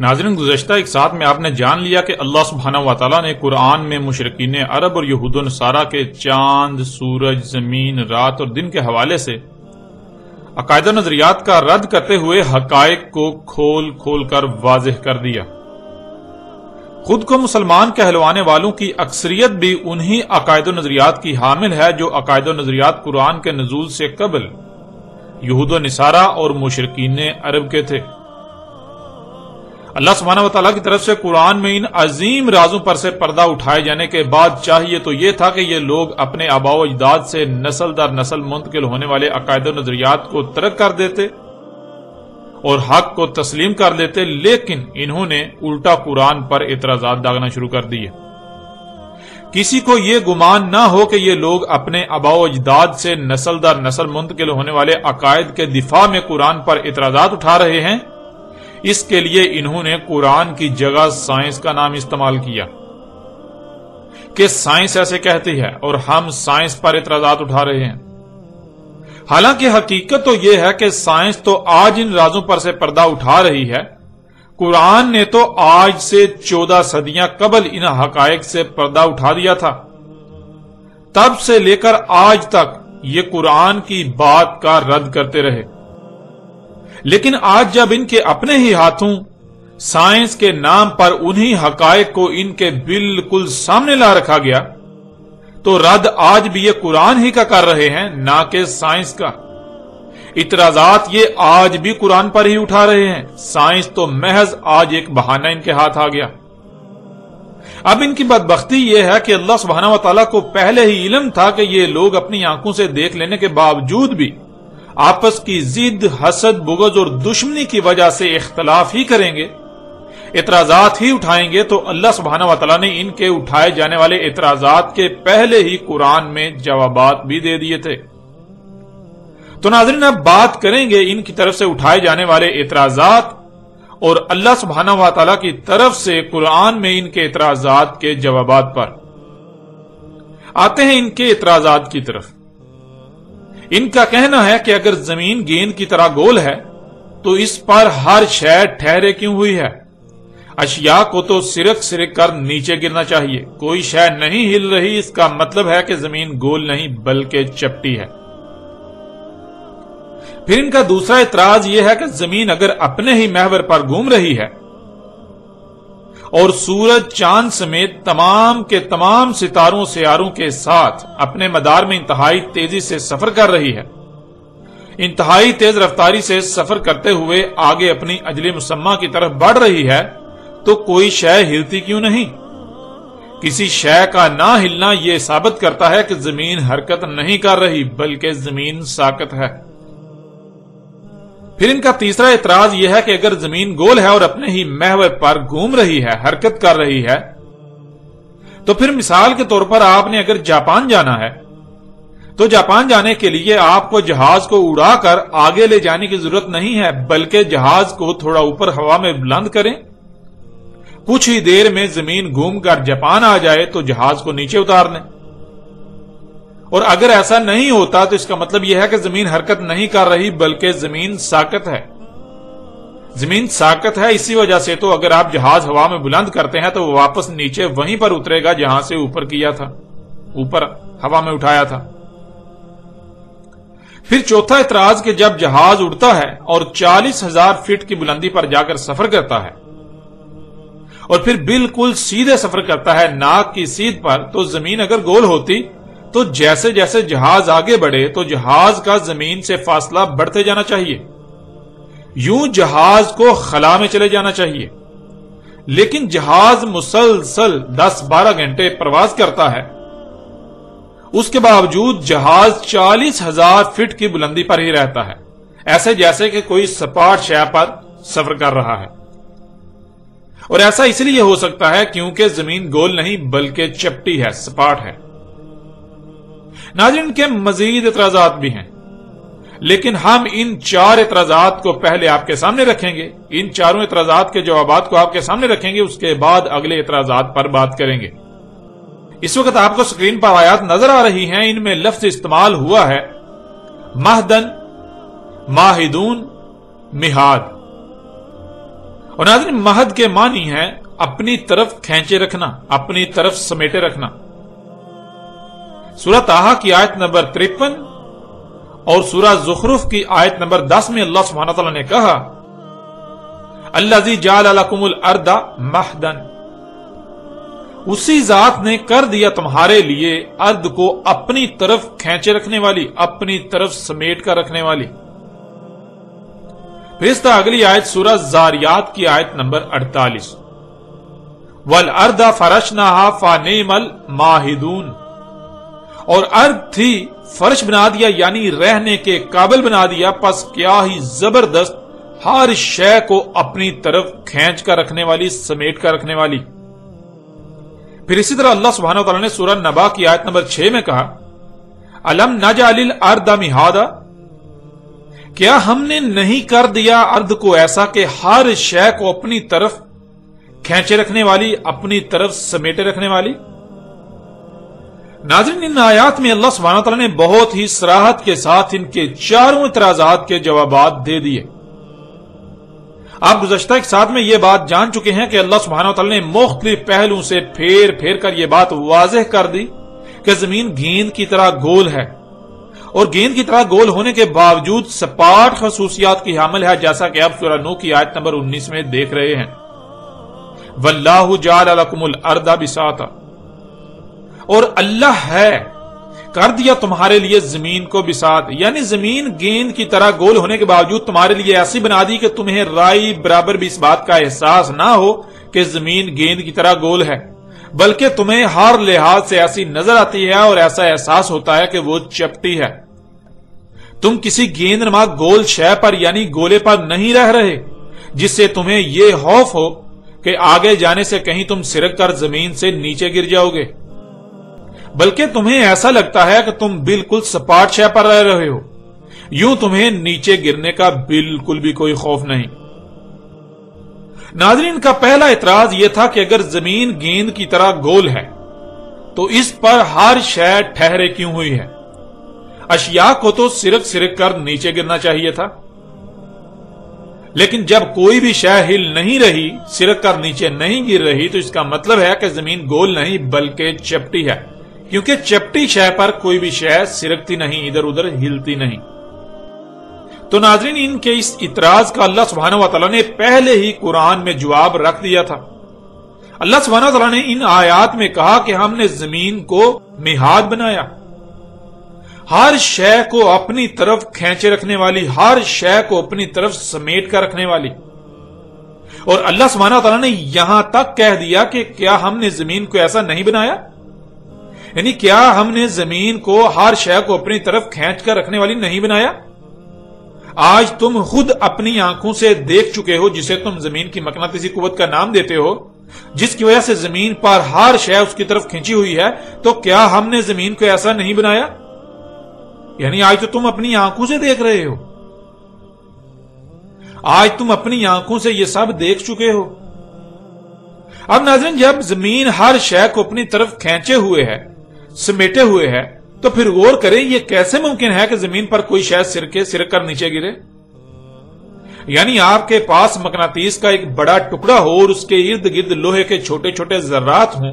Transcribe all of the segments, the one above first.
ناظرین، گزشتہ ایک ساتھ میں آپ نے جان لیا کہ اللہ سبحانہ و تعالیٰ نے قرآن میں مشرکین عرب اور یہود و نصارہ کے چاند، سورج، زمین، رات اور دن کے حوالے سے عقائد و نظریات کا رد کرتے ہوئے حقائق کو کھول کھول کر واضح کر دیا۔ خود کو مسلمان کہلوانے والوں کی اکثریت بھی انہی عقائد و نظریات کی حامل ہے جو عقائد و نظریات قرآن کے نزول سے قبل یہود و نصارہ اور مشرکین عرب کے تھے۔ اللہ سبحانہ و تعالیٰ کی طرف سے قرآن میں ان عظیم رازوں پر سے پردہ اٹھائے جانے کے بعد چاہیے تو یہ تھا کہ یہ لوگ اپنے آباء و اجداد سے نسل در نسل منتقل ہونے والے عقائد و نظریات کو ترک کر دیتے اور حق کو تسلیم کر لیتے، لیکن انہوں نے الٹا قرآن پر اعتراضات داغنا شروع کر دیے۔ کسی کو یہ گمان نہ ہو کہ یہ لوگ اپنے آباء و اجداد سے نسل در نسل منتقل ہونے والے عقائد کے دفاع میں قرآن پر اعتراضات اٹھا رہے ہیں، اس کے لیے انہوں نے قرآن کی جگہ سائنس کا نام استعمال کیا کہ سائنس ایسے کہتی ہے اور ہم سائنس پر اعتراضات اٹھا رہے ہیں۔ حالانکہ حقیقت تو یہ ہے کہ سائنس تو آج ان رازوں پر سے پردہ اٹھا رہی ہے، قرآن نے تو آج سے 14 صدیاں قبل ان حقائق سے پردہ اٹھا دیا تھا۔ تب سے لے کر آج تک یہ قرآن کی بات کا رد کرتے رہے، لیکن آج جب ان کے اپنے ہی ہاتھوں سائنس کے نام پر انہی حقائق کو ان کے بالکل سامنے لا رکھا گیا تو رد آج بھی یہ قرآن ہی کا کر رہے ہیں، نہ کہ سائنس کا۔ اعتراضات یہ آج بھی قرآن پر ہی اٹھا رہے ہیں، سائنس تو محض آج ایک بہانہ ان کے ہاتھ آ گیا۔ اب ان کی بدبختی یہ ہے کہ اللہ سبحانہ و تعالیٰ کو پہلے ہی علم تھا کہ یہ لوگ اپنی آنکھوں سے دیکھ لینے کے باوجود بھی آپس کی ضد، حسد، بغض اور دشمنی کی وجہ سے اختلاف ہی کریں گے، اعتراضات ہی اٹھائیں گے، تو اللہ سبحانہ و تعالیٰ نے ان کے اٹھائے جانے والے اعتراضات کے پہلے ہی قرآن میں جوابات بھی دے دیے تھے۔ تو ناظرین، اب بات کریں گے ان کی طرف سے اٹھائے جانے والے اعتراضات اور اللہ سبحانہ و تعالیٰ کی طرف سے قرآن میں ان کے اعتراضات کے جوابات پر۔ آتے ہیں ان کے اعتراضات کی طرف۔ ان کا کہنا ہے کہ اگر زمین گیند کی طرح گول ہے تو اس پر ہر شے ٹھہرے کیوں ہوئی ہے؟ اشیاء کو تو سرک سرک کر نیچے گرنا چاہیے، کوئی شے نہیں ہل رہی، اس کا مطلب ہے کہ زمین گول نہیں بلکہ چپٹی ہے۔ پھر ان کا دوسرا اعتراض یہ ہے کہ زمین اگر اپنے ہی محور پر گھوم رہی ہے اور سورج، چاند سمیت تمام کے تمام ستاروں سیاروں کے ساتھ اپنے مدار میں انتہائی تیزی سے سفر کر رہی ہے، انتہائی تیز رفتاری سے سفر کرتے ہوئے آگے اپنی اجل مسمى کی طرف بڑھ رہی ہے، تو کوئی شے ہلتی کیوں نہیں؟ کسی شے کا نہ ہلنا یہ ثابت کرتا ہے کہ زمین حرکت نہیں کر رہی بلکہ زمین ساکت ہے۔ پھر ان کا تیسرا اعتراض یہ ہے کہ اگر زمین گول ہے اور اپنے ہی محور پر گھوم رہی ہے، حرکت کر رہی ہے، تو پھر مثال کے طور پر آپ نے اگر جاپان جانا ہے تو جاپان جانے کے لیے آپ کو جہاز کو اڑا کر آگے لے جانے کی ضرورت نہیں ہے، بلکہ جہاز کو تھوڑا اوپر ہوا میں بلند کریں، کچھ ہی دیر میں زمین گھوم کر جاپان آ جائے تو جہاز کو نیچے اتار لیں۔ اور اگر ایسا نہیں ہوتا تو اس کا مطلب یہ ہے کہ زمین حرکت نہیں کر رہی بلکہ زمین ساکت ہے۔ زمین ساکت ہے، اسی وجہ سے تو اگر آپ جہاز ہوا میں بلند کرتے ہیں تو وہ واپس نیچے وہیں پر اترے گا جہاں سے اوپر کیا تھا، اوپر ہوا میں اٹھایا تھا۔ پھر چوتھا اعتراض کہ جب جہاز اڑتا ہے اور 40,000 فٹ کی بلندی پر جا کر سفر کرتا ہے اور پھر بالکل سیدھے سفر کرتا ہے ناک کی سیدھ پر، تو زمین اگر گول ہوتی تو جیسے جیسے جہاز آگے بڑھے تو جہاز کا زمین سے فاصلہ بڑھتے جانا چاہیے، یوں جہاز کو خلا میں چلے جانا چاہیے، لیکن جہاز مسلسل 10-12 گھنٹے پرواز کرتا ہے، اس کے باوجود جہاز 40,000 فٹ کی بلندی پر ہی رہتا ہے، ایسے جیسے کہ کوئی سپاٹ شے پر سفر کر رہا ہے۔ اور ایسا اس لیے ہو سکتا ہے کیونکہ زمین گول نہیں بلکہ چپٹی ہے، سپاٹ ہے۔ ناظرین، کے مزید اعتراضات بھی ہیں۔ لیکن ہم ان 4 اعتراضات کو پہلے آپ کے سامنے رکھیں گے، ان 4 اعتراضات کے جوابات کو آپ کے سامنے رکھیں گے، اس کے بعد اگلے اعتراضات پر بات کریں گے۔ اس وقت آپ کو سکرین پر آیات نظر آ رہی ہیں، ان میں لفظ استعمال ہوا ہے مہدن، ماہدون، مہاد۔ اور ناظرین، مہد کے معنی ہے اپنی طرف کھینچے رکھنا، اپنی طرف سمیٹے رکھنا۔ سورہ طٰہٰ کی آیت نمبر 53 اور سورہ زخرف کی آیت نمبر 10 میں اللہ سبحانہ تعالیٰ نے کہا الذی جعل لکم الارض مہدا، اسی ذات نے کر دیا تمہارے لیے ارض کو اپنی طرف کھینچے رکھنے والی، اپنی طرف سمیٹ کر رکھنے والی۔ پھر اس طرح اگلی آیت سورہ زاریات کی آیت نمبر 48 والارض فرشناہا فنعم الماہدون، اور ارض تھی فرش بنا دیا یعنی رہنے کے قابل بنا دیا، پس کیا ہی زبردست ہر شے کو اپنی طرف کھینچ کر رکھنے والی، سمیٹ کر رکھنے والی۔ پھر اسی طرح اللہ سبحانہ وتعالی نے سورہ نبا کی آیت نمبر 6 میں کہا الم نجعل الارض مہادا، کیا ہم نے نہیں کر دیا ارض کو ایسا کہ ہر شے کو اپنی طرف کھینچے رکھنے والی، اپنی طرف سمیٹے رکھنے والی۔ ناظرین، ان آیات میں اللہ سبحانہ وتعالی نے بہت ہی صراحت کے ساتھ ان کے 4 اعتراضات کے جوابات دے دیے۔ آپ گزشتہ ایک ساتھ میں یہ بات جان چکے ہیں کہ اللہ سبحانہ وتعالی نے مختلف پہلوؤں سے پھیر پھیر کر یہ بات واضح کر دی کہ زمین گیند کی طرح گول ہے، اور گیند کی طرح گول ہونے کے باوجود سپاٹ خصوصیات کی حامل ہے، جیسا کہ آپ سورہ نوح کی آیت نمبر 19 میں دیکھ رہے ہیں واللہ جعل لکم الارض بساطا، اور اللہ ہے کر دیا تمہارے لیے زمین کو بساط، یعنی زمین گیند کی طرح گول ہونے کے باوجود تمہارے لیے ایسی بنا دی کہ تمہیں رائی برابر بھی اس بات کا احساس نہ ہو کہ زمین گیند کی طرح گول ہے، بلکہ تمہیں ہر لحاظ سے ایسی نظر آتی ہے اور ایسا احساس ہوتا ہے کہ وہ چپٹی ہے۔ تم کسی گیند نما گول شے پر یعنی گولے پر نہیں رہ رہے جس سے تمہیں یہ خوف ہو کہ آگے جانے سے کہیں تم سرک کر زمین سے نیچے گر جاؤ گے، بلکہ تمہیں ایسا لگتا ہے کہ تم بالکل سپاٹ شے پر رہ رہے ہو، یوں تمہیں نیچے گرنے کا بالکل بھی کوئی خوف نہیں۔ ناظرین، کا پہلا اعتراض یہ تھا کہ اگر زمین گیند کی طرح گول ہے تو اس پر ہر شے ٹھہرے کیوں ہوئی ہے؟ اشیاء کو تو سرک سرک کر نیچے گرنا چاہیے تھا، لیکن جب کوئی بھی شے ہل نہیں رہی، سرک کر نیچے نہیں گر رہی، تو اس کا مطلب ہے کہ زمین گول نہیں بلکہ چپٹی ہے، کیونکہ چپٹی شے پر کوئی بھی شے سرکتی نہیں، ادھر ادھر ہلتی نہیں۔ تو ناظرین، ان کے اس اعتراض کا اللہ سبحانہ وتعالی نے پہلے ہی قرآن میں جواب رکھ دیا تھا۔ اللہ سبحانہ وتعالی نے ان آیات میں کہا کہ ہم نے زمین کو مہاد بنایا، ہر شے کو اپنی طرف کھینچے رکھنے والی، ہر شے کو اپنی طرف سمیٹ کر رکھنے والی۔ اور اللہ سبحانہ وتعالی نے یہاں تک کہہ دیا کہ کیا ہم نے زمین کو ایسا نہیں بنایا، یعنی کیا ہم نے زمین کو ہر شے کو اپنی طرف کھینچ کر رکھنے والی نہیں بنایا؟ آج تم خود اپنی آنکھوں سے دیکھ چکے ہو، جسے تم زمین کی مقناطیسی قوت کا نام دیتے ہو، جس کی وجہ سے زمین پر ہر شے اس کی طرف کھینچی ہوئی ہے، تو کیا ہم نے زمین کو ایسا نہیں بنایا؟ یعنی آج تو تم اپنی آنکھوں سے دیکھ رہے ہو، آج تم اپنی آنکھوں سے یہ سب دیکھ چکے ہو۔ اب ناظرین، جب زمین ہر شے کو اپنی طرف کھینچے ہوئے ہے، سمیٹے ہوئے ہے، تو پھر غور کریں یہ کیسے ممکن ہے کہ زمین پر کوئی شے سرک کر نیچے گرے؟ یعنی آپ کے پاس مقناطیس کا ایک بڑا ٹکڑا ہو اور اس کے ارد گرد لوہے کے چھوٹے چھوٹے ذرات ہوں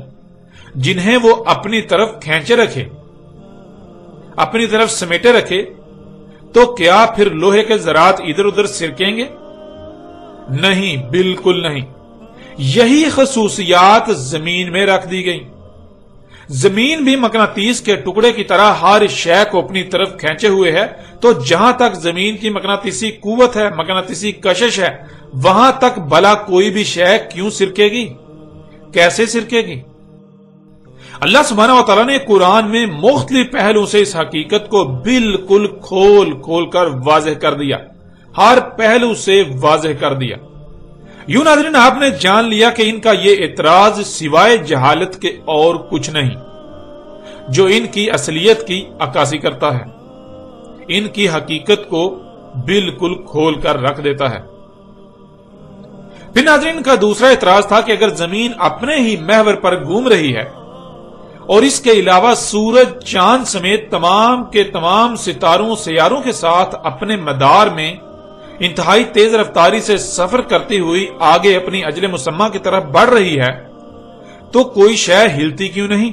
جنہیں وہ اپنی طرف کھینچے رکھے، اپنی طرف سمیٹے رکھے، تو کیا پھر لوہے کے ذرات ادھر ادھر سرکیں گے؟ نہیں، بالکل نہیں۔ یہی خصوصیات زمین میں رکھ دی گئی۔ زمین بھی مقناطیس کے ٹکڑے کی طرح ہر شے کو اپنی طرف کھینچے ہوئے ہے، تو جہاں تک زمین کی مقناطیسی قوت ہے، مقناطیسی کشش ہے، وہاں تک بھلا کوئی بھی شے کیوں سرکے گی؟ کیسے سرکے گی؟ اللہ سبحانہ و تعالیٰ نے قرآن میں مختلف پہلوؤں سے اس حقیقت کو بالکل کھول کھول کر واضح کر دیا، ہر پہلو سے واضح کر دیا۔ یوں ناظرین، آپ نے جان لیا کہ ان کا یہ اعتراض سوائے جہالت کے اور کچھ نہیں، جو ان کی اصلیت کی عکاسی کرتا ہے۔ ان کی حقیقت کو بالکل کھول کر رکھ دیتا ہے۔ پھر ناظرین کا دوسرا اعتراض تھا کہ اگر زمین اپنے ہی محور پر گھوم رہی ہے اور اس کے علاوہ سورج، چاند سمیت تمام کے تمام ستاروں سیاروں کے ساتھ اپنے مدار میں انتہائی تیز رفتاری سے سفر کرتی ہوئی آگے اپنی اجل مسمى کی طرف بڑھ رہی ہے تو کوئی شے ہلتی کیوں نہیں؟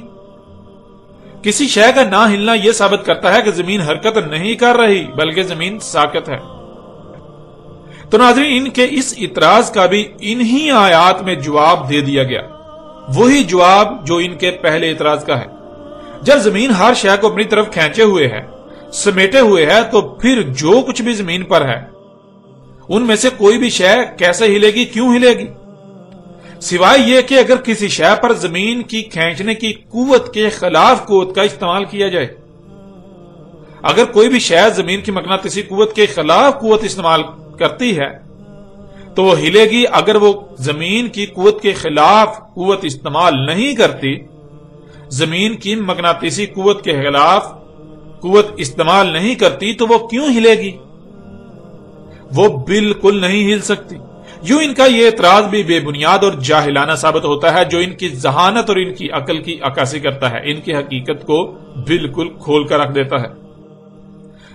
کسی شے کا نہ ہلنا یہ ثابت کرتا ہے کہ زمین حرکت نہیں کر رہی بلکہ زمین ساکت ہے۔ تو ناظرین ان کے اس اعتراض کا بھی انہی آیات میں جواب دے دیا گیا، وہی جواب جو ان کے پہلے اعتراض کا ہے۔ جب زمین ہر شے کو اپنی طرف کھینچے ہوئے ہے، سمیٹے ہوئے ہے، تو پھر جو کچھ بھی زمین پر ہے ان میں سے کوئی بھی شے کیسے ہلے گی، کیوں ہلے گی؟ سوائے یہ کہ اگر کسی شے پر زمین کی کھینچنے کی قوت کے خلاف قوت کا استعمال کیا جائے۔ اگر کوئی بھی شے زمین کی مقناطیسی قوت کے خلاف قوت استعمال کرتی ہے تو وہ ہلے گی، اگر وہ زمین کی قوت کے خلاف قوت استعمال نہیں کرتی، زمین کی مقناطیسی قوت کے خلاف قوت استعمال نہیں کرتی تو وہ کیوں ہلے گی؟ وہ بالکل نہیں ہل سکتی۔ یوں ان کا یہ اعتراض بھی بے بنیاد اور جاہلانہ ثابت ہوتا ہے، جو ان کی ذہانت اور ان کی عقل کی عکاسی کرتا ہے، ان کی حقیقت کو بالکل کھول کر رکھ دیتا ہے۔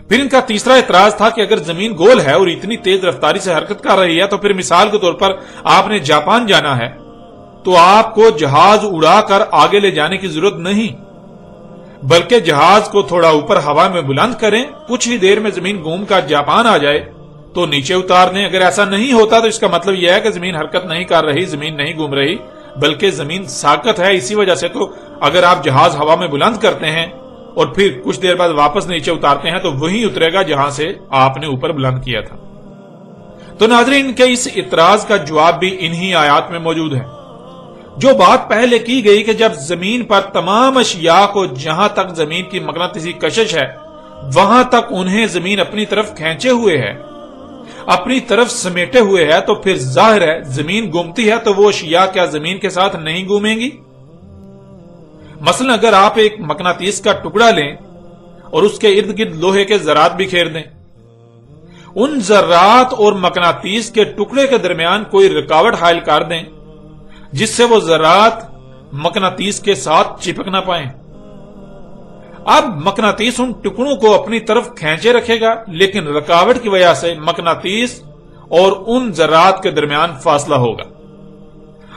پھر ان کا تیسرا اعتراض تھا کہ اگر زمین گول ہے اور اتنی تیز رفتاری سے حرکت کر رہی ہے تو پھر مثال کے طور پر آپ نے جاپان جانا ہے تو آپ کو جہاز اڑا کر آگے لے جانے کی ضرورت نہیں، بلکہ جہاز کو تھوڑا اوپر ہوا میں بلند کریں، کچھ ہی دیر میں زمین گھوم کر جاپان آ جائے تو نیچے اتار دیں۔ اگر ایسا نہیں ہوتا تو اس کا مطلب یہ ہے کہ زمین حرکت نہیں کر رہی، زمین نہیں گھوم رہی بلکہ زمین ساکت ہے۔ اسی وجہ سے تو اگر آپ جہاز ہوا میں بلند کرتے ہیں اور پھر کچھ دیر بعد واپس نیچے اتارتے ہیں تو وہی اترے گا جہاں سے آپ نے اوپر بلند کیا تھا۔ تو ناظرین ان کے اس اعتراض کا جواب بھی انہی آیات میں موجود ہے۔ جو بات پہلے کی گئی کہ جب زمین پر تمام اشیاء کو جہاں تک زمین کی مقناطیسی کشش ہے وہاں تک انہیں زمین اپنی طرف کھینچے ہوئے ہے، اپنی طرف سمیٹے ہوئے ہے، تو پھر ظاہر ہے زمین گھومتی ہے تو وہ اشیاء کیا زمین کے ساتھ نہیں گھومیں گی؟ مثلا اگر آپ ایک مقناطیس کا ٹکڑا لیں اور اس کے ارد گرد لوہے کے ذرات بکھیر دیں، ان ذرات اور مقناطیس کے ٹکڑے کے درمیان کوئی رکاوٹ حائل کر دیں جس سے وہ ذرات مقناطیس کے ساتھ چپک نہ پائیں، اب مقناطیس ان ٹکڑوں کو اپنی طرف کھینچے رکھے گا، لیکن رکاوٹ کی وجہ سے مقناطیس اور ان ذرات کے درمیان فاصلہ ہوگا۔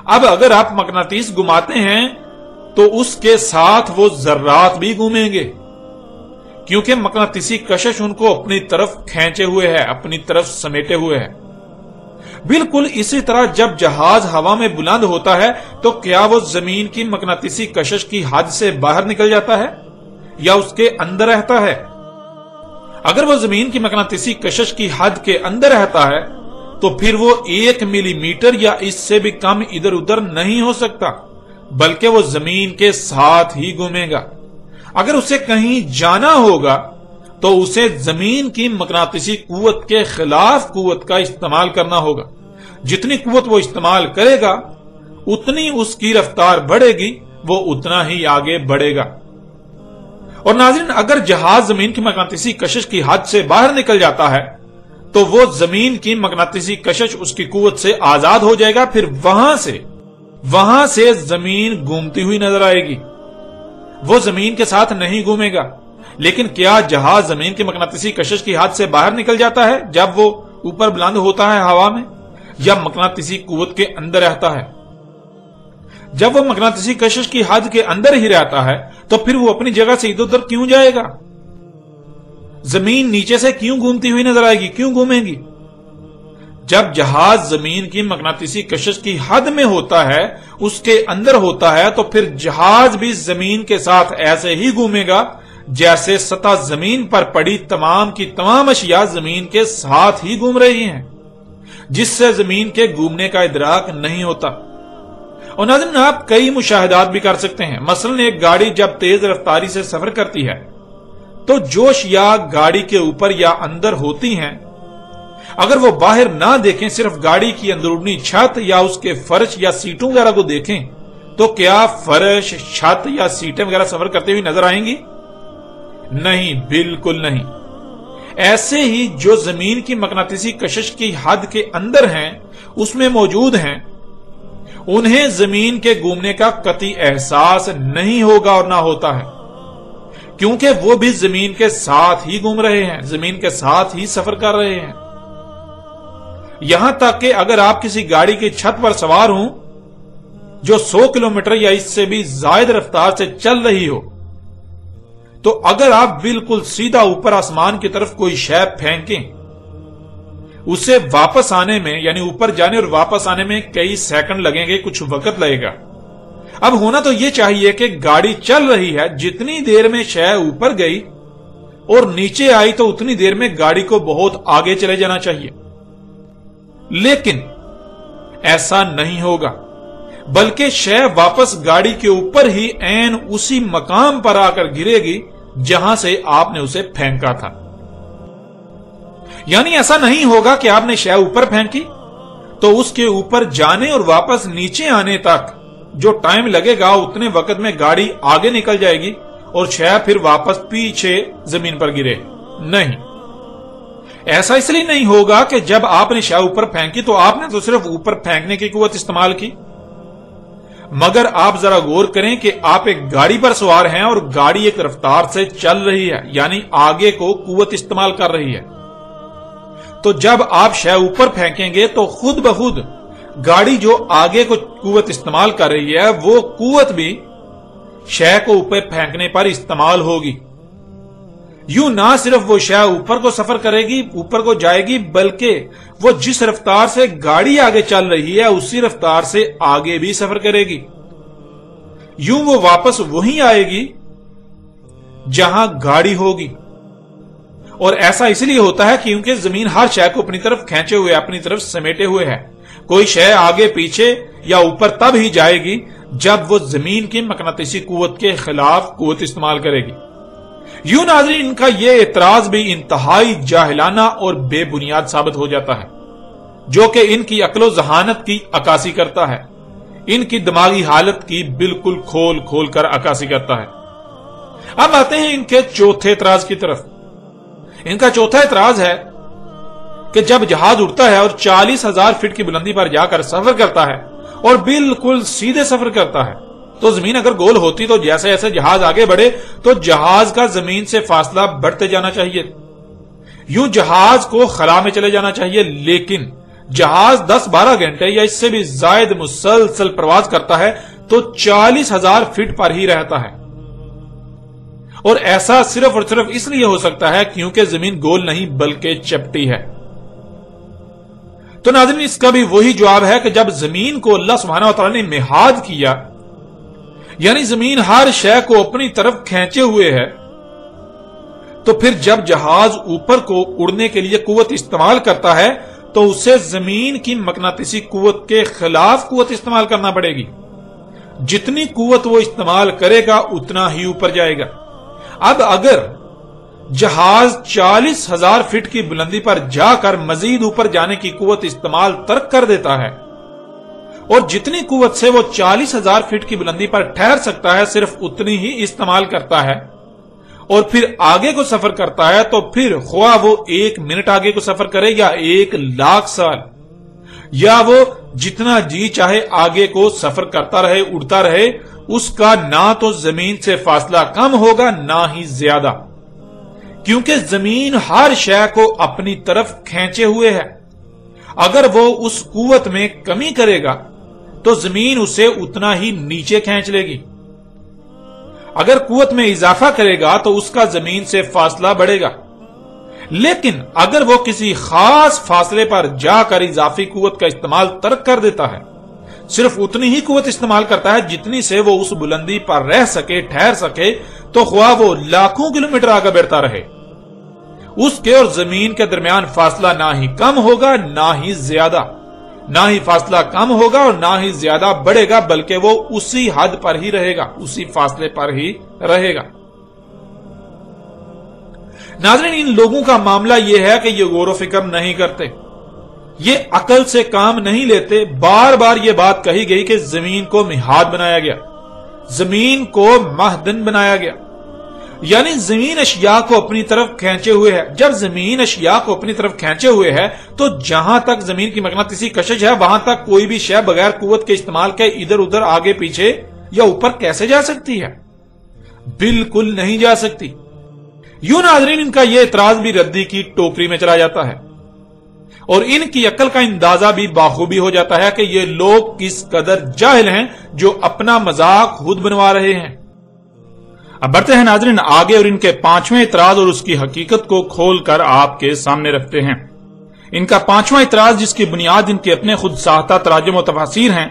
اب اگر آپ مقناطیس گھماتے ہیں تو اس کے ساتھ وہ ذرات بھی گھومیں گے، کیونکہ مقناطیسی کشش ان کو اپنی طرف کھینچے ہوئے ہے، اپنی طرف سمیٹے ہوئے ہے۔ بالکل اسی طرح جب جہاز ہوا میں بلند ہوتا ہے تو کیا وہ زمین کی مقناطیسی کشش کی حد سے باہر نکل جاتا ہے یا اس کے اندر رہتا ہے؟ اگر وہ زمین کی مقناطیسی کشش کی حد کے اندر رہتا ہے تو پھر وہ 1 ملی میٹر یا اس سے بھی کم ادھر ادھر نہیں ہو سکتا، بلکہ وہ زمین کے ساتھ ہی گھومے گا۔ اگر اسے کہیں جانا ہوگا تو اسے زمین کی مقناطیسی قوت کے خلاف قوت کا استعمال کرنا ہوگا۔ جتنی قوت وہ استعمال کرے گا اتنی اس کی رفتار بڑھے گی، وہ اتنا ہی آگے بڑھے گا۔ اور ناظرین اگر جہاز زمین کی مقناطیسی کشش کی حد سے باہر نکل جاتا ہے تو وہ زمین کی مقناطیسی کشش اس کی قوت سے آزاد ہو جائے گا، پھر وہاں سے زمین گھومتی ہوئی نظر آئے گی، وہ زمین کے ساتھ نہیں گھومے گا۔ لیکن کیا جہاز زمین کی مقناطیسی کشش کی حد سے باہر نکل جاتا ہے جب وہ اوپر بلند ہوتا ہے ہوا میں، یا مقناطیسی قوت کے اندر رہتا ہے؟ جب وہ مقناطیسی کشش کی حد کے اندر ہی رہتا ہے تو پھر وہ اپنی جگہ سے ادھر ادھر کیوں جائے گا؟ زمین نیچے سے کیوں گھومتی ہوئی نظر آئے گی، کیوں گھومے گی؟ جب جہاز زمین کی مقناطیسی کشش کی حد میں ہوتا ہے، اس کے اندر ہوتا ہے، تو پھر جہاز بھی زمین کے ساتھ ایسے ہی گھومے گا جیسے سطح زمین پر پڑی تمام کی تمام اشیاء زمین کے ساتھ ہی گھوم رہی ہیں، جس سے زمین کے گھومنے کا ادراک نہیں ہوتا۔ اور ناظرین آپ کئی مشاہدات بھی کر سکتے ہیں۔ مثلا ایک گاڑی جب تیز رفتاری سے سفر کرتی ہے تو جو اشیاء گاڑی کے اوپر یا اندر ہوتی ہیں اگر وہ باہر نہ دیکھیں، صرف گاڑی کی اندرونی چھت یا اس کے فرش یا سیٹوں وغیرہ کو دیکھیں، تو کیا فرش، چھت یا سیٹیں وغیرہ سفر کرتے ہوئی نظر آئیں گی؟ نہیں، بالکل نہیں۔ ایسے ہی جو زمین کی مقناطیسی کشش کی حد کے اندر ہیں، اس میں موجود ہیں، انہیں زمین کے گھومنے کا قطعی احساس نہیں ہوگا اور نہ ہوتا ہے، کیونکہ وہ بھی زمین کے ساتھ ہی گھوم رہے ہیں، زمین کے ساتھ ہی سفر کر رہے ہیں۔ یہاں تک کہ اگر آپ کسی گاڑی کی چھت پر سوار ہوں جو 100 کلومیٹر یا اس سے بھی زائد رفتار سے چل رہی ہو، تو اگر آپ بالکل سیدھا اوپر آسمان کی طرف کوئی شے پھینکیں، اسے واپس آنے میں، یعنی اوپر جانے اور واپس آنے میں کئی سیکنڈ لگیں گے، کچھ وقت لگے گا۔ اب ہونا تو یہ چاہیے کہ گاڑی چل رہی ہے، جتنی دیر میں شے اوپر گئی اور نیچے آئی تو اتنی دیر میں گاڑی کو بہت آگے چلے جانا چاہیے، لیکن ایسا نہیں ہوگا، بلکہ شے واپس گاڑی کے اوپر ہی عین اسی مقام پر آ کر گرے گی جہاں سے آپ نے اسے پھینکا تھا۔ یعنی ایسا نہیں ہوگا کہ آپ نے شے اوپر پھینکی تو اس کے اوپر جانے اور واپس نیچے آنے تک جو ٹائم لگے گا اتنے وقت میں گاڑی آگے نکل جائے گی اور شے پھر واپس پیچھے زمین پر گرے۔ نہیں، ایسا اس لیے نہیں ہوگا کہ جب آپ نے شے اوپر پھینکی تو آپ نے تو صرف اوپر پھینکنے کی قوت استعمال کی، مگر آپ ذرا غور کریں کہ آپ ایک گاڑی پر سوار ہیں اور گاڑی ایک رفتار سے چل رہی ہے، یعنی آگے کو قوت استعمال کر رہی ہے۔ تو جب آپ شے اوپر پھینکیں گے تو خود بخود گاڑی جو آگے کو قوت استعمال کر رہی ہے وہ قوت بھی شے کو اوپر پھینکنے پر استعمال ہوگی۔ یوں نہ صرف وہ شے اوپر کو سفر کرے گی، اوپر کو جائے گی، بلکہ وہ جس رفتار سے گاڑی آگے چل رہی ہے اسی رفتار سے آگے بھی سفر کرے گی۔ یوں وہ واپس وہیں آئے گی جہاں گاڑی ہوگی، اور ایسا اس لیے ہوتا ہے کیونکہ زمین ہر شے کو اپنی طرف کھینچے ہوئے، اپنی طرف سمیٹے ہوئے ہے۔ کوئی شے آگے پیچھے یا اوپر تب ہی جائے گی جب وہ زمین کی مقناطیسی قوت کے خلاف قوت استعمال کرے گی۔ یوں ناظرین، ان کا یہ اعتراض بھی انتہائی جاہلانہ اور بے بنیاد ثابت ہو جاتا ہے، جو کہ ان کی عقل و ذہانت کی عکاسی کرتا ہے، ان کی دماغی حالت کی بالکل کھول کھول کر عکاسی کرتا ہے۔ اب آتے ہیں ان کے چوتھے اعتراض کی طرف۔ ان کا چوتھا اعتراض ہے کہ جب جہاز اڑتا ہے اور 40,000 فٹ کی بلندی پر جا کر سفر کرتا ہے اور بالکل سیدھے سفر کرتا ہے تو زمین اگر گول ہوتی تو جیسے جیسے جہاز آگے بڑھے تو جہاز کا زمین سے فاصلہ بڑھتے جانا چاہیے، یوں جہاز کو خلا میں چلے جانا چاہیے، لیکن جہاز 10-12 گھنٹے یا اس سے بھی زائد مسلسل پرواز کرتا ہے تو 40,000 فٹ پر ہی رہتا ہے، اور ایسا صرف اور صرف اس لیے ہو سکتا ہے کیونکہ زمین گول نہیں بلکہ چپٹی ہے۔ تو ناظرین، اس کا بھی وہی جواب ہے کہ جب زمین کو اللہ سبحانہ وتعالی نے مہاد کیا، یعنی زمین ہر شے کو اپنی طرف کھینچے ہوئے ہے، تو پھر جب جہاز اوپر کو اڑنے کے لیے قوت استعمال کرتا ہے تو اسے زمین کی مقناطیسی قوت کے خلاف قوت استعمال کرنا پڑے گی۔ جتنی قوت وہ استعمال کرے گا اتنا ہی اوپر جائے گا۔ اب اگر جہاز 40,000 فٹ کی بلندی پر جا کر مزید اوپر جانے کی قوت استعمال ترک کر دیتا ہے اور جتنی قوت سے وہ 40,000 فٹ کی بلندی پر ٹھہر سکتا ہے صرف اتنی ہی استعمال کرتا ہے اور پھر آگے کو سفر کرتا ہے، تو پھر خواہ وہ 1 منٹ آگے کو سفر کرے یا 1,00,000 سال، یا وہ جتنا جی چاہے آگے کو سفر کرتا رہے، اڑتا رہے، اس کا نہ تو زمین سے فاصلہ کم ہوگا نہ ہی زیادہ، کیونکہ زمین ہر شے کو اپنی طرف کھینچے ہوئے ہے۔ اگر وہ اس قوت میں کمی کرے گا تو زمین اسے اتنا ہی نیچے کھینچ لے گی، اگر قوت میں اضافہ کرے گا تو اس کا زمین سے فاصلہ بڑھے گا، لیکن اگر وہ کسی خاص فاصلے پر جا کر اضافی قوت کا استعمال ترک کر دیتا ہے، صرف اتنی ہی قوت استعمال کرتا ہے جتنی سے وہ اس بلندی پر رہ سکے، ٹھہر سکے، تو خواہ وہ لاکھوں کلومیٹر آگے بڑھتا رہے، اس کے اور زمین کے درمیان فاصلہ نہ ہی کم ہوگا نہ ہی زیادہ، نہ ہی فاصلہ کم ہوگا اور نہ ہی زیادہ بڑھے گا، بلکہ وہ اسی حد پر ہی رہے گا، اسی فاصلے پر ہی رہے گا۔ ناظرین، ان لوگوں کا معاملہ یہ ہے کہ یہ غور و فکر نہیں کرتے، یہ عقل سے کام نہیں لیتے۔ بار بار یہ بات کہی گئی کہ زمین کو مہاد بنایا گیا، زمین کو مہدن بنایا گیا، یعنی زمین اشیاء کو اپنی طرف کھینچے ہوئے ہے. جب زمین اشیاء کو اپنی طرف کھینچے ہوئے ہے تو جہاں تک زمین کی مغناطیسی کشش ہے وہاں تک کوئی بھی شے بغیر قوت کے استعمال کے ادھر ادھر آگے پیچھے یا اوپر کیسے جا سکتی ہے؟ بالکل نہیں جا سکتی. یوں ناظرین ان کا یہ اعتراض بھی ردی کی ٹوکری میں چلا جاتا ہے اور ان کی عقل کا اندازہ بھی باخوبی ہو جاتا ہے کہ یہ لوگ کس قدر جاہل ہیں جو اپنا مذاق خود بنوا رہے ہیں. اب بڑھتے ہیں ناظرین آگے اور ان کے پانچویں اعتراض اور اس کی حقیقت کو کھول کر آپ کے سامنے رکھتے ہیں. ان کا پانچواں اعتراض جس کی بنیاد ان کے اپنے خود ساختہ تراجم و تفاسیر ہیں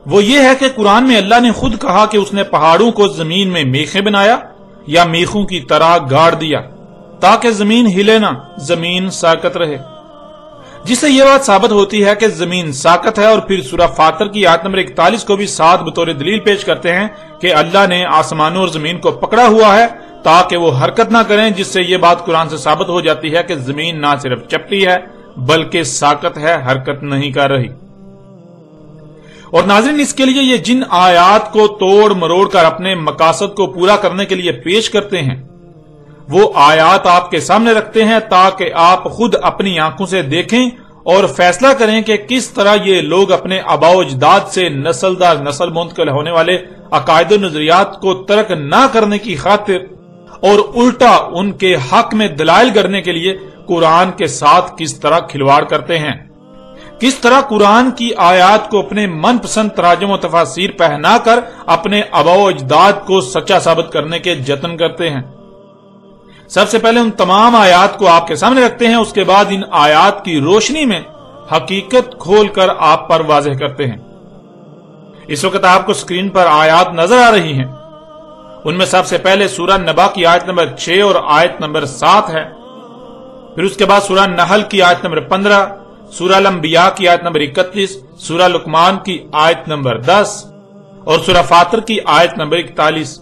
وہ یہ ہے کہ قرآن میں اللہ نے خود کہا کہ اس نے پہاڑوں کو زمین میں میخیں بنایا یا میخوں کی طرح گاڑ دیا تاکہ زمین ہلے نہ، زمین ساکت رہے، جس سے یہ بات ثابت ہوتی ہے کہ زمین ساکت ہے. اور پھر سورہ فاطر کی آیت نمبر 41 کو بھی ساتھ بطور دلیل پیش کرتے ہیں کہ اللہ نے آسمانوں اور زمین کو پکڑا ہوا ہے تاکہ وہ حرکت نہ کریں، جس سے یہ بات قرآن سے ثابت ہو جاتی ہے کہ زمین نہ صرف چپٹی ہے بلکہ ساکت ہے، حرکت نہیں کر رہی. اور ناظرین اس کے لیے یہ جن آیات کو توڑ مروڑ کر اپنے مقاصد کو پورا کرنے کے لیے پیش کرتے ہیں وہ آیات آپ کے سامنے رکھتے ہیں تاکہ آپ خود اپنی آنکھوں سے دیکھیں اور فیصلہ کریں کہ کس طرح یہ لوگ اپنے آباء و اجداد سے نسل در نسل منتقل ہونے والے عقائد و نظریات کو ترک نہ کرنے کی خاطر اور الٹا ان کے حق میں دلائل کرنے کے لیے قرآن کے ساتھ کس طرح کھلواڑ کرتے ہیں، کس طرح قرآن کی آیات کو اپنے من پسند تراجم و تفاسیر پہنا کر اپنے آباء و اجداد کو سچا ثابت کرنے کے جتن کرتے ہیں. سب سے پہلے ان تمام آیات کو آپ کے سامنے رکھتے ہیں، اس کے بعد ان آیات کی روشنی میں حقیقت کھول کر آپ پر واضح کرتے ہیں. اس وقت آپ کو سکرین پر آیات نظر آ رہی ہیں. ان میں سب سے پہلے سورہ نبا کی آیت نمبر 6 اور آیت نمبر 7 ہے. پھر اس کے بعد سورہ نحل کی آیت نمبر 15، سورہ الانبیاء کی آیت نمبر 31، سورہ لقمان کی آیت نمبر 10 اور سورہ فاطر کی آیت نمبر 41.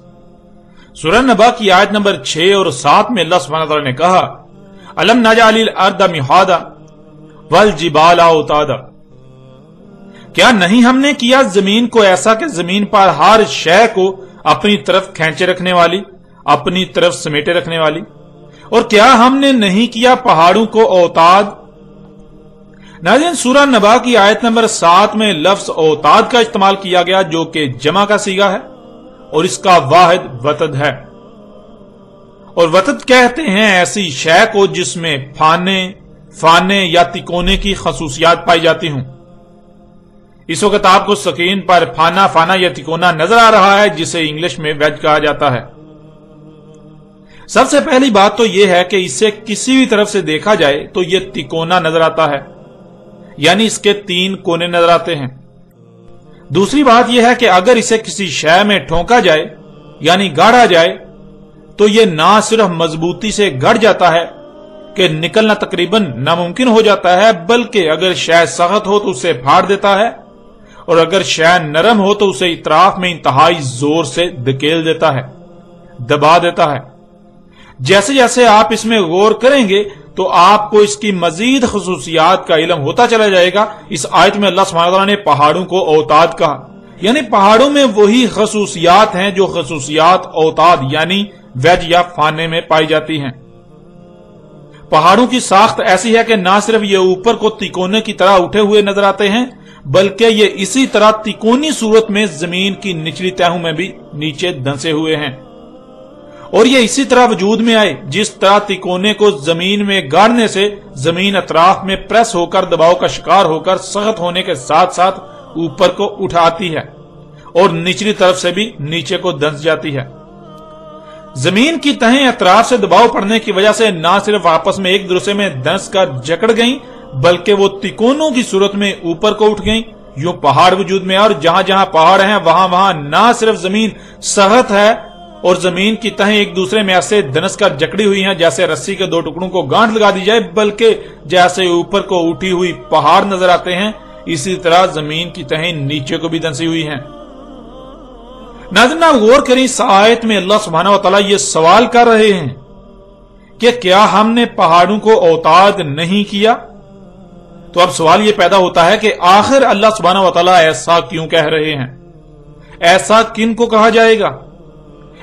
سورہ نبا کی آیت نمبر 6 اور 7 میں اللہ سبحانہ وتعالی نے کہا الم نجعل الارض مہادا والجبال اوتادا، کیا نہیں ہم نے کیا زمین کو ایسا کہ زمین پر ہر شے کو اپنی طرف کھینچے رکھنے والی، اپنی طرف سمیٹے رکھنے والی، اور کیا ہم نے نہیں کیا پہاڑوں کو اوتاد. ناظرین سورہ نبا کی آیت نمبر 7 میں لفظ اوتاد کا استعمال کیا گیا جو کہ جمع کا صیغہ ہے اور اس کا واحد وتد ہے. اور وتد کہتے ہیں ایسی شے کو جس میں فانے یا تکونے کی خصوصیات پائی جاتی ہوں. اس وقت آپ کو سکرین پر فانا یا تکونا نظر آ رہا ہے جسے انگلش میں ویج کہا جاتا ہے. سب سے پہلی بات تو یہ ہے کہ اسے کسی بھی طرف سے دیکھا جائے تو یہ تکونا نظر آتا ہے، یعنی اس کے 3 کونے نظر آتے ہیں. دوسری بات یہ ہے کہ اگر اسے کسی شے میں ٹھونکا جائے یعنی گاڑا جائے تو یہ نہ صرف مضبوطی سے گڑ جاتا ہے کہ نکلنا تقریباً ناممکن ہو جاتا ہے، بلکہ اگر شے سخت ہو تو اسے پھاڑ دیتا ہے اور اگر شے نرم ہو تو اسے اطراف میں انتہائی زور سے دھکیل دیتا ہے، دبا دیتا ہے. جیسے جیسے آپ اس میں غور کریں گے تو آپ کو اس کی مزید خصوصیات کا علم ہوتا چلا جائے گا. اس آیت میں اللہ سبحانہ وتعالی نے پہاڑوں کو اوتاد کہا، یعنی پہاڑوں میں وہی خصوصیات ہیں جو خصوصیات اوتاد یعنی ویج یا فانے میں پائی جاتی ہیں. پہاڑوں کی ساخت ایسی ہے کہ نہ صرف یہ اوپر کو تکونے کی طرح اٹھے ہوئے نظر آتے ہیں بلکہ یہ اسی طرح تکونی صورت میں زمین کی نچلی تہوں میں بھی نیچے دھنسے ہوئے ہیں. اور یہ اسی طرح وجود میں آئے جس طرح تکونے کو زمین میں گاڑنے سے زمین اطراف میں پریس ہو کر دباؤ کا شکار ہو کر سخت ہونے کے ساتھ ساتھ اوپر کو اٹھاتی ہے اور نچلی طرف سے بھی نیچے کو دھنس جاتی ہے. زمین کی تہیں اطراف سے دباؤ پڑنے کی وجہ سے نہ صرف آپس میں ایک دوسرے میں دھنس کر جکڑ گئیں بلکہ وہ تکونوں کی صورت میں اوپر کو اٹھ گئیں. یوں پہاڑ وجود میں، اور جہاں جہاں پہاڑ ہیں وہاں نہ صرف زمین سخت ہے اور زمین کی تہیں ایک دوسرے میں ایسے دھنس کر جکڑی ہوئی ہیں جیسے رسی کے 2 ٹکڑوں کو گانٹھ لگا دی جائے، بلکہ جیسے اوپر کو اٹھی ہوئی پہاڑ نظر آتے ہیں اسی طرح زمین کی تہیں نیچے کو بھی دھنسی ہوئی ہیں. ناظرین آپ غور کریں، اس آیت میں اللہ سبحانہ وتعالی یہ سوال کر رہے ہیں کہ کیا ہم نے پہاڑوں کو اوتاد نہیں کیا؟ تو اب سوال یہ پیدا ہوتا ہے کہ آخر اللہ سبحانہ وتعالی ایسا کیوں کہہ رہے ہیں؟ ایسا کن کو کہا جائے گا؟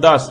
10।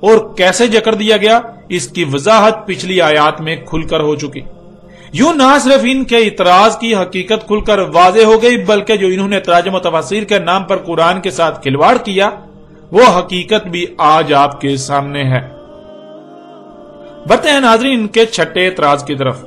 اور کیسے جکڑ دیا گیا، اس کی وضاحت پچھلی آیات میں کھل کر ہو چکی۔ یوں نہ صرف ان کے اعتراض کی حقیقت کھل کر واضح ہو گئی، بلکہ جو انہوں نے تراجم و تفاسیر کے نام پر قرآن کے ساتھ کھلواڑ کیا وہ حقیقت بھی آج آپ کے سامنے ہے۔ بڑھتے ہیں ناظرین ان کے چھٹے اعتراض کی طرف۔